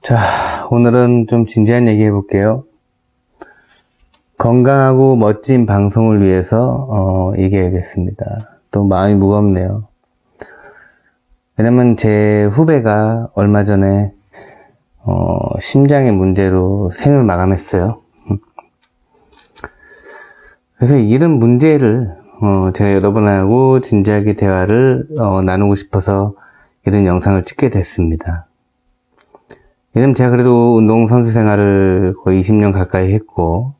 자, 오늘은 좀 진지한 얘기 해볼게요. 건강하고 멋진 방송을 위해서 얘기해야겠습니다. 또 마음이 무겁네요. 왜냐면 제 후배가 얼마 전에 심장의 문제로 생을 마감했어요. 그래서 이런 문제를 제가 여러분하고 진지하게 대화를 나누고 싶어서 이런 영상을 찍게 됐습니다. 왜냐면 제가 그래도 운동선수 생활을 거의 20년 가까이 했고,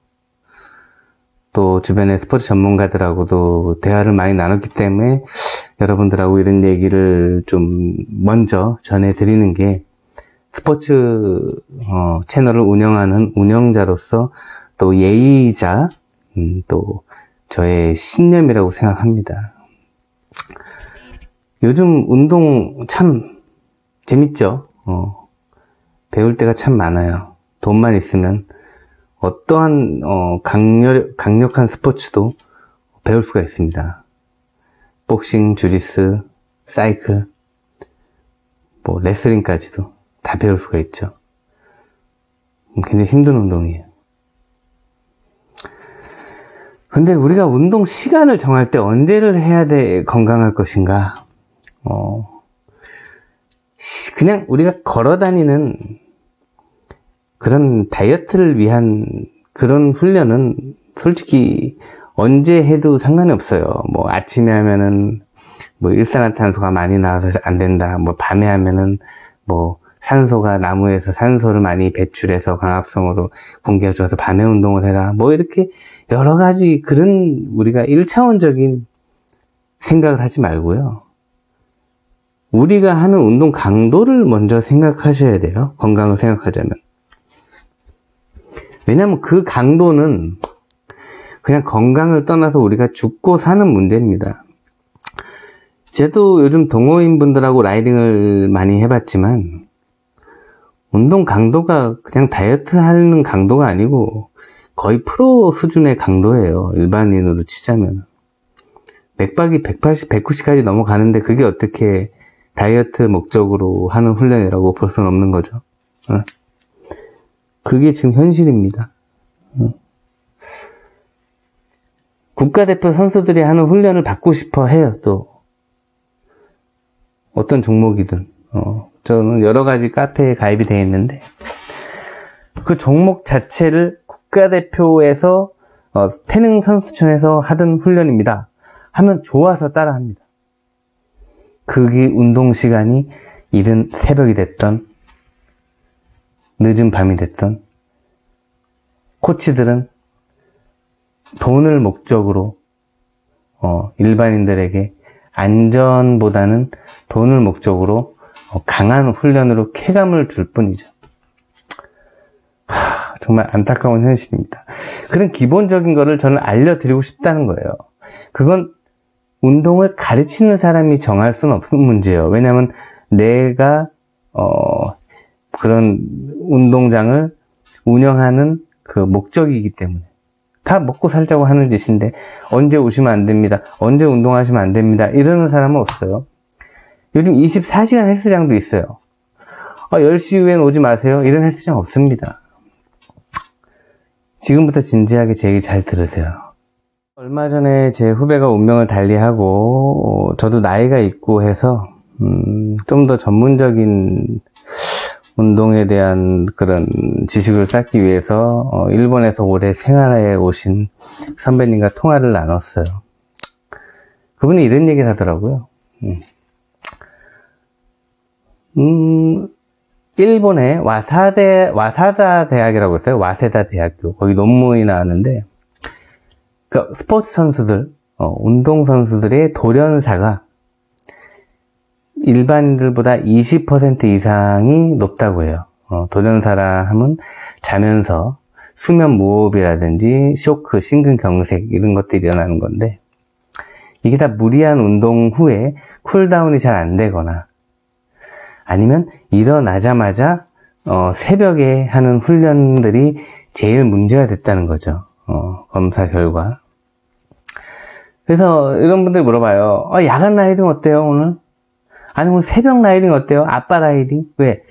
또 주변의 스포츠 전문가들하고도 대화를 많이 나눴기 때문에 여러분들하고 이런 얘기를 좀 먼저 전해드리는 게 스포츠 채널을 운영하는 운영자로서 또 예의이자 또 저의 신념이라고 생각합니다. 요즘 운동 참 재밌죠? 배울 때가 참 많아요. 돈만 있으면 어떠한 강력한 스포츠도 배울 수가 있습니다. 복싱, 주짓수, 사이클, 뭐 레슬링까지도 다 배울 수가 있죠. 굉장히 힘든 운동이에요. 근데 우리가 운동 시간을 정할 때 언제를 해야 건강할 것인가? 그냥 우리가 걸어다니는 그런 다이어트를 위한 그런 훈련은 솔직히 언제 해도 상관이 없어요. 뭐 아침에 하면은 뭐 일산화탄소가 많이 나와서 안 된다. 뭐 밤에 하면은 뭐 산소가 나무에서 산소를 많이 배출해서 광합성으로 공기가 좋아서 밤에 운동을 해라. 뭐 이렇게 여러 가지 그런 우리가 1차원적인 생각을 하지 말고요. 우리가 하는 운동 강도를 먼저 생각하셔야 돼요. 건강을 생각하자면. 왜냐하면 그 강도는 그냥 건강을 떠나서 우리가 죽고 사는 문제입니다. 저도 요즘 동호인 분들하고 라이딩을 많이 해봤지만 운동 강도가 그냥 다이어트 하는 강도가 아니고 거의 프로 수준의 강도예요. 일반인으로 치자면. 맥박이 180, 190까지 넘어가는데 그게 어떻게 다이어트 목적으로 하는 훈련이라고 볼 수는 없는 거죠. 그게 지금 현실입니다. 국가대표 선수들이 하는 훈련을 받고 싶어 해요, 또. 어떤 종목이든. 저는 여러 가지 카페에 가입이 되어 있는데, 그 종목 자체를 국가대표에서, 태능선수촌에서 하던 훈련입니다. 하면 좋아서 따라 합니다. 그게 운동시간이 이른 새벽이 됐던, 늦은 밤이 됐던 코치들은 돈을 목적으로 일반인들에게 안전보다는 돈을 목적으로 강한 훈련으로 쾌감을 줄 뿐이죠. 정말 안타까운 현실입니다. 그런 기본적인 거를 저는 알려드리고 싶다는 거예요. 그건 운동을 가르치는 사람이 정할 수는 없는 문제예요. 왜냐하면 내가 그런 운동장을 운영하는 그 목적이기 때문에 다 먹고 살자고 하는 짓인데 언제 오시면 안 됩니다. 언제 운동하시면 안 됩니다. 이러는 사람은 없어요. 요즘 24시간 헬스장도 있어요. 10시 이후엔 오지 마세요. 이런 헬스장 없습니다. 지금부터 진지하게 제 얘기 잘 들으세요. 얼마 전에 제 후배가 운명을 달리하고 저도 나이가 있고 해서 좀 더 전문적인 운동에 대한 그런 지식을 쌓기 위해서 일본에서 오래 생활해 오신 선배님과 통화를 나눴어요. 그분이 이런 얘기를 하더라고요. 일본의 와사다 대학이라고 있어요. 와세다 대학교. 거기 논문이 나왔는데 그 스포츠 선수들, 운동 선수들의 돌연사가 일반인들보다 20% 이상이 높다고 해요. 돌연사라 하면 자면서 수면 무호흡이라든지 쇼크, 심근경색 이런 것들이 일어나는 건데 이게 다 무리한 운동 후에 쿨다운이 잘 안 되거나 아니면 일어나자마자 새벽에 하는 훈련들이 제일 문제가 됐다는 거죠. 검사 결과. 그래서 이런 분들이 물어봐요. 야간 라이딩 어때요 오늘? 아니 오늘 새벽 라이딩 어때요? 아빠 라이딩? 왜?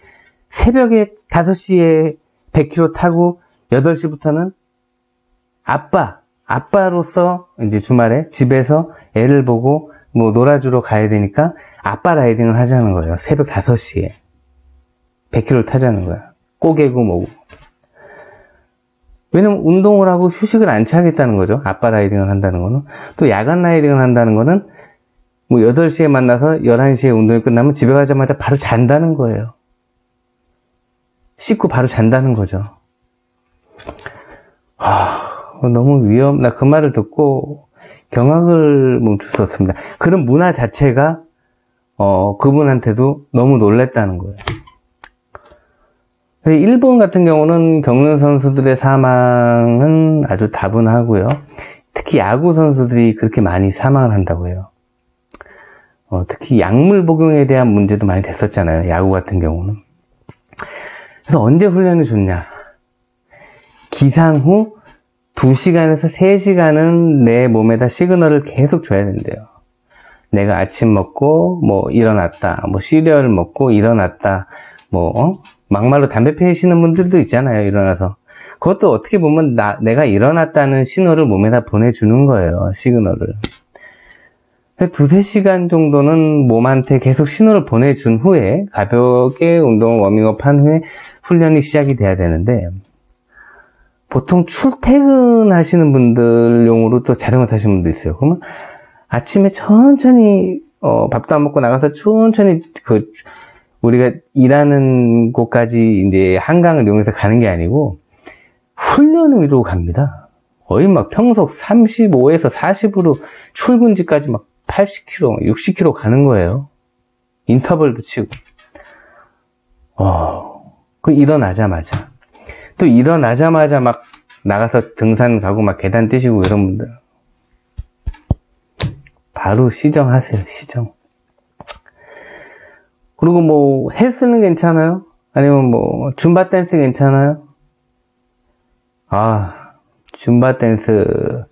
새벽에 5시에 100km 타고 8시부터는 아빠로서 이제 주말에 집에서 애를 보고 뭐 놀아주러 가야 되니까 아빠 라이딩을 하자는 거예요. 새벽 5시에 100km 타자는 거야. 꼬개고 뭐고. 왜냐면 운동을 하고 휴식을 안 취하겠다는 거죠. 아빠 라이딩을 한다는 거는. 또 야간 라이딩을 한다는 거는 뭐 8시에 만나서 11시에 운동이 끝나면 집에 가자마자 바로 잔다는 거예요. 씻고 바로 잔다는 거죠. 너무 나 그 말을 듣고 경악을 멈출 수 없습니다. 그런 문화 자체가 그분한테도 너무 놀랬다는 거예요. 일본 같은 경우는 경륜 선수들의 사망은 아주 다분하고요. 특히 야구 선수들이 그렇게 많이 사망을 한다고 해요. 특히 약물 복용에 대한 문제도 많이 됐었잖아요. 야구 같은 경우는. 그래서 언제 훈련이 좋냐? 기상 후 2시간에서 3시간은 내 몸에다 시그널을 계속 줘야 된대요. 내가 아침 먹고 뭐 일어났다, 뭐 시리얼 먹고 일어났다, 막말로 담배 피우시는 분들도 있잖아요. 일어나서. 그것도 어떻게 보면 내가 일어났다는 신호를 몸에다 보내주는 거예요. 시그널을. 2-3시간 정도는 몸한테 계속 신호를 보내준 후에 가볍게 운동 워밍업 한 후에 훈련이 시작이 돼야 되는데, 보통 출퇴근하시는 분들용으로 또 자전거 타시는 분도 있어요. 그러면 아침에 천천히 밥도 안 먹고 나가서 천천히 우리가 일하는 곳까지 이제 한강을 이용해서 가는 게 아니고 훈련으로 갑니다. 거의 막 평속 35에서 40으로 출근지까지 막 80km, 60km 가는 거예요. 인터벌도 치고. 또 일어나자마자 막 나가서 등산 가고 막 계단 뛰시고 이런 분들. 바로 시정하세요, 시정. 그리고 뭐 헬스는 괜찮아요? 아니면 뭐 줌바 댄스 괜찮아요? 줌바 댄스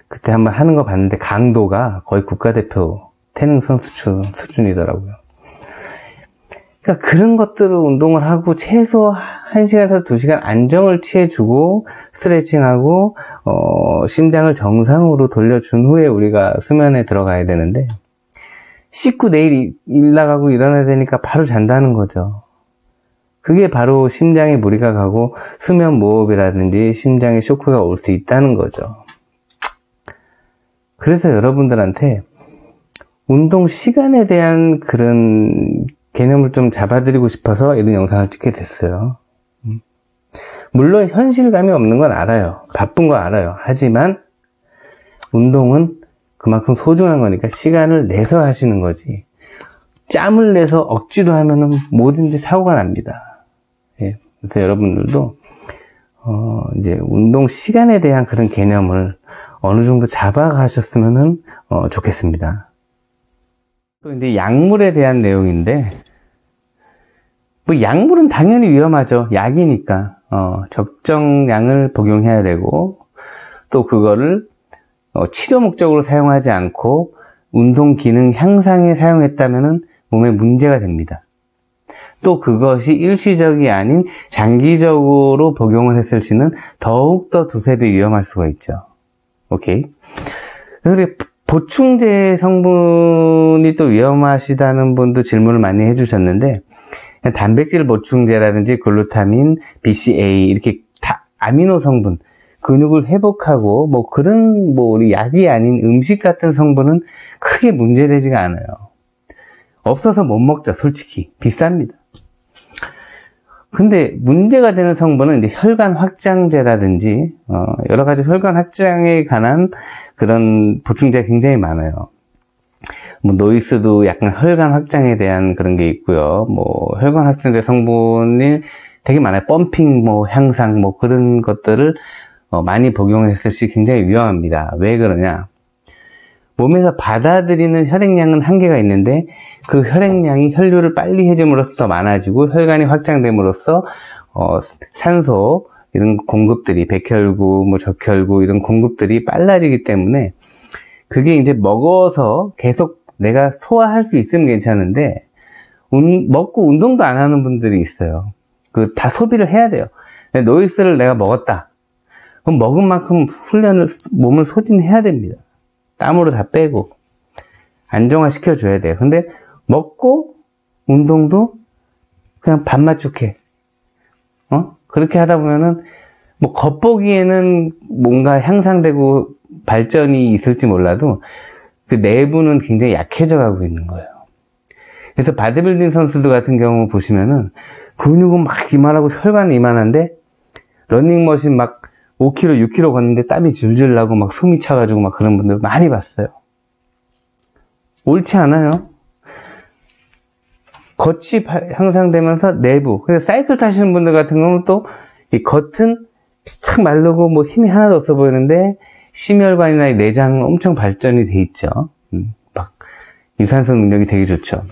그때 한번 하는 거 봤는데 강도가 거의 국가대표 태능 선수 수준이더라고요. 그러니까 그런 것들을 운동을 하고 최소 1시간에서 2시간 안정을 취해주고 스트레칭하고 심장을 정상으로 돌려준 후에 우리가 수면에 들어가야 되는데, 씻고 내일 일 나가고 일어나야 되니까 바로 잔다는 거죠. 그게 바로 심장에 무리가 가고 수면 무호흡이라든지 심장에 쇼크가 올 수 있다는 거죠. 그래서 여러분들한테 운동 시간에 대한 그런 개념을 좀 잡아드리고 싶어서 이런 영상을 찍게 됐어요. 물론 현실감이 없는 건 알아요. 바쁜 거 알아요. 하지만 운동은 그만큼 소중한 거니까 시간을 내서 하시는 거지. 짬을 내서 억지로 하면은 뭐든지 사고가 납니다. 예. 그래서 여러분들도 이제 운동 시간에 대한 그런 개념을 어느 정도 잡아가셨으면은 좋겠습니다. 또 이제 약물에 대한 내용인데, 뭐 약물은 당연히 위험하죠. 약이니까 적정량을 복용해야 되고, 또 그거를 치료 목적으로 사용하지 않고 운동 기능 향상에 사용했다면은 몸에 문제가 됩니다. 또 그것이 일시적이 아닌 장기적으로 복용을 했을 시는 더욱더 2-3배 위험할 수가 있죠. 오케이. 그래서 보충제 성분이 또 위험하시다는 분도 질문을 많이 해주셨는데, 단백질 보충제라든지 글루타민, BCA 이렇게 다 아미노 성분, 근육을 회복하고 뭐 그런 우리 약이 아닌 음식 같은 성분은 크게 문제되지가 않아요. 없어서 못 먹죠. 솔직히 비쌉니다. 근데 문제가 되는 성분은 이제 혈관 확장제라든지 여러 가지 혈관 확장에 관한 그런 보충제가 굉장히 많아요. 뭐 노이스도 약간 혈관 확장에 대한 그런 게 있고요. 뭐 혈관 확장제 성분이 되게 많아요. 펌핑 향상 그런 것들을 많이 복용했을 시 굉장히 위험합니다. 왜 그러냐? 몸에서 받아들이는 혈액량은 한계가 있는데 그 혈액량이 혈류를 빨리 해줌으로써 많아지고 혈관이 확장됨으로써 산소 이런 공급들이 백혈구, 적혈구 이런 공급들이 빨라지기 때문에 그게 이제 먹어서 계속 내가 소화할 수 있으면 괜찮은데 먹고 운동도 안 하는 분들이 있어요. 다 소비를 해야 돼요. 노이스를 내가 먹었다. 그럼 먹은 만큼 몸을 소진해야 됩니다. 땀으로 다 빼고 안정화시켜줘야 돼요. 근데 먹고 운동도 그냥 반맞춤해. 그렇게 하다 보면은 뭐 겉보기에는 뭔가 향상되고 발전이 있을지 몰라도 그 내부는 굉장히 약해져 가고 있는 거예요. 그래서 바디빌딩 선수들 같은 경우 보시면은 근육은 막 이만하고 혈관이 이만한데 러닝머신 막 5km, 6km 걷는데 땀이 줄줄 나고 막 숨이 차가지고 막 그런 분들 많이 봤어요. 옳지 않아요. 겉이 향상되면서 내부. 그래서 사이클 타시는 분들 같은 경우는 또 이 겉은 탁 마르고 뭐 힘이 하나도 없어 보이는데 심혈관이나 내장은 엄청 발전이 돼 있죠. 막 유산소 능력이 되게 좋죠.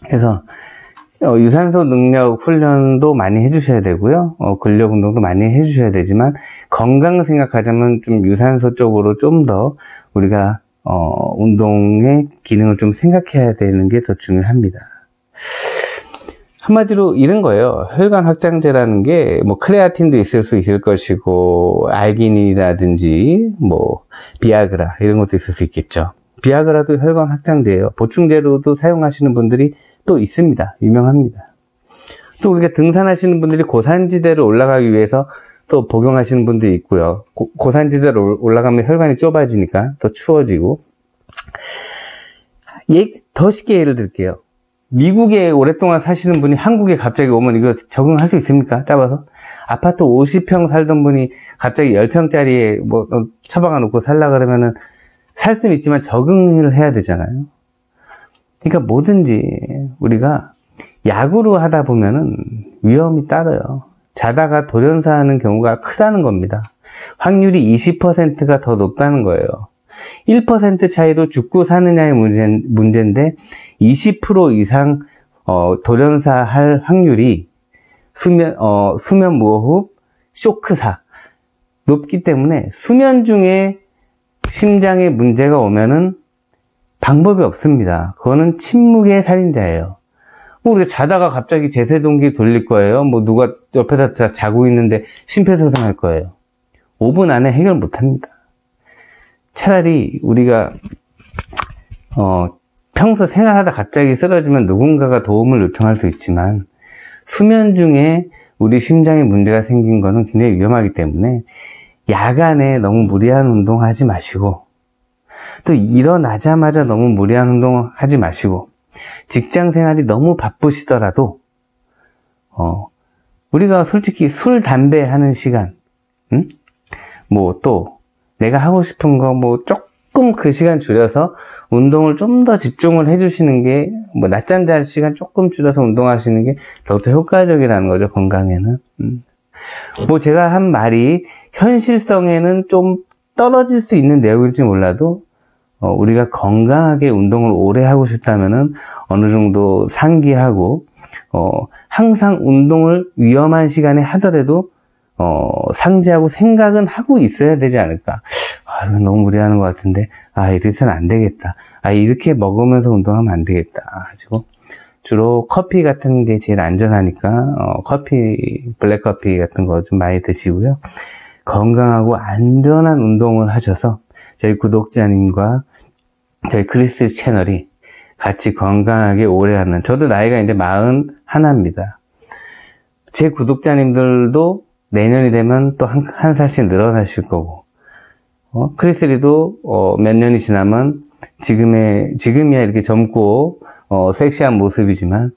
그래서 유산소 능력 훈련도 많이 해주셔야 되고요. 근력 운동도 많이 해주셔야 되지만 건강을 생각하자면 좀 유산소 쪽으로 좀 더 우리가 운동의 기능을 좀 생각해야 되는 게 더 중요합니다. 한마디로 이런 거예요. 혈관 확장제라는 게 뭐 크레아틴도 있을 수 있을 것이고 알기닌이라든지 뭐 비아그라 이런 것도 있을 수 있겠죠. 비아그라도 혈관 확장제예요. 보충제로도 사용하시는 분들이 또 있습니다. 유명합니다. 또 우리가 등산하시는 분들이 고산지대를 올라가기 위해서 또 복용하시는 분들이 있고요. 고산지대로 올라가면 혈관이 좁아지니까 더 추워지고. 더 쉽게 예를 들게요. 미국에 오랫동안 사시는 분이 한국에 갑자기 오면 이거 적응할 수 있습니까? 짧아서? 아파트 50평 살던 분이 갑자기 10평짜리에 뭐 처박아 놓고 살라 그러면은 살 수는 있지만 적응을 해야 되잖아요. 그러니까 뭐든지 우리가 약으로 하다 보면은 위험이 따라요. 자다가 돌연사하는 경우가 크다는 겁니다. 확률이 20%가 더 높다는 거예요. 1% 차이로 죽고 사느냐의 문제인데 20% 이상 돌연사할 확률이 수면 무호흡, 쇼크사 높기 때문에 수면 중에 심장에 문제가 오면은 방법이 없습니다. 그거는 침묵의 살인자예요. 뭐 우리가 자다가 갑자기 제세동기 돌릴 거예요. 뭐 누가 옆에서 자고 있는데 심폐소생할 거예요. 5분 안에 해결 못합니다. 차라리 우리가 평소 생활하다 갑자기 쓰러지면 누군가가 도움을 요청할 수 있지만 수면 중에 우리 심장에 문제가 생긴 거는 굉장히 위험하기 때문에 야간에 너무 무리한 운동 하지 마시고 또 일어나자마자 너무 무리한 운동 하지 마시고 직장 생활이 너무 바쁘시더라도 우리가 솔직히 술, 담배 하는 시간 뭐 또 내가 하고 싶은 거 뭐 조금 그 시간 줄여서 운동을 좀 더 집중을 해주시는 게 뭐 낮잠 잘 시간 조금 줄여서 운동하시는 게 더 효과적이라는 거죠. 건강에는. 뭐 제가 한 말이 현실성에는 좀 떨어질 수 있는 내용일지 몰라도 우리가 건강하게 운동을 오래 하고 싶다면은 어느 정도 상기하고 항상 운동을 위험한 시간에 하더라도 상지하고 생각은 하고 있어야 되지 않을까. 이건 너무 무리하는 것 같은데 이래서는 안 되겠다. 이렇게 먹으면서 운동하면 안 되겠다. 가지고 주로 커피 같은 게 제일 안전하니까 블랙커피 같은 거 좀 많이 드시고요. 건강하고 안전한 운동을 하셔서 저희 구독자님과 저희 크리스 채널이 같이 건강하게 오래 하는, 저도 나이가 이제 41입니다. 제 구독자님들도 내년이 되면 또 한 살씩 늘어나실 거고, 크리스리도 몇 년이 지나면 지금이야 이렇게 젊고 섹시한 모습이지만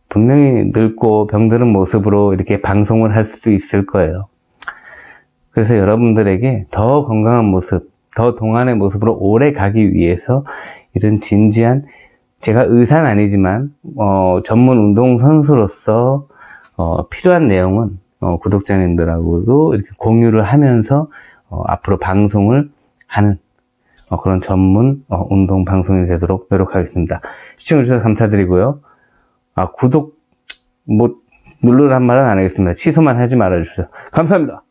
분명히 늙고 병드는 모습으로 이렇게 방송을 할 수도 있을 거예요. 그래서 여러분들에게 더 건강한 모습, 더 동안의 모습으로 오래 가기 위해서 이런 진지한, 제가 의사는 아니지만 전문 운동선수로서 필요한 내용은 구독자님들하고도 이렇게 공유를 하면서 앞으로 방송을 하는 그런 전문 운동 방송이 되도록 노력하겠습니다. 시청해주셔서 감사드리고요. 구독 누르란 말은 안 하겠습니다. 취소만 하지 말아주세요. 감사합니다.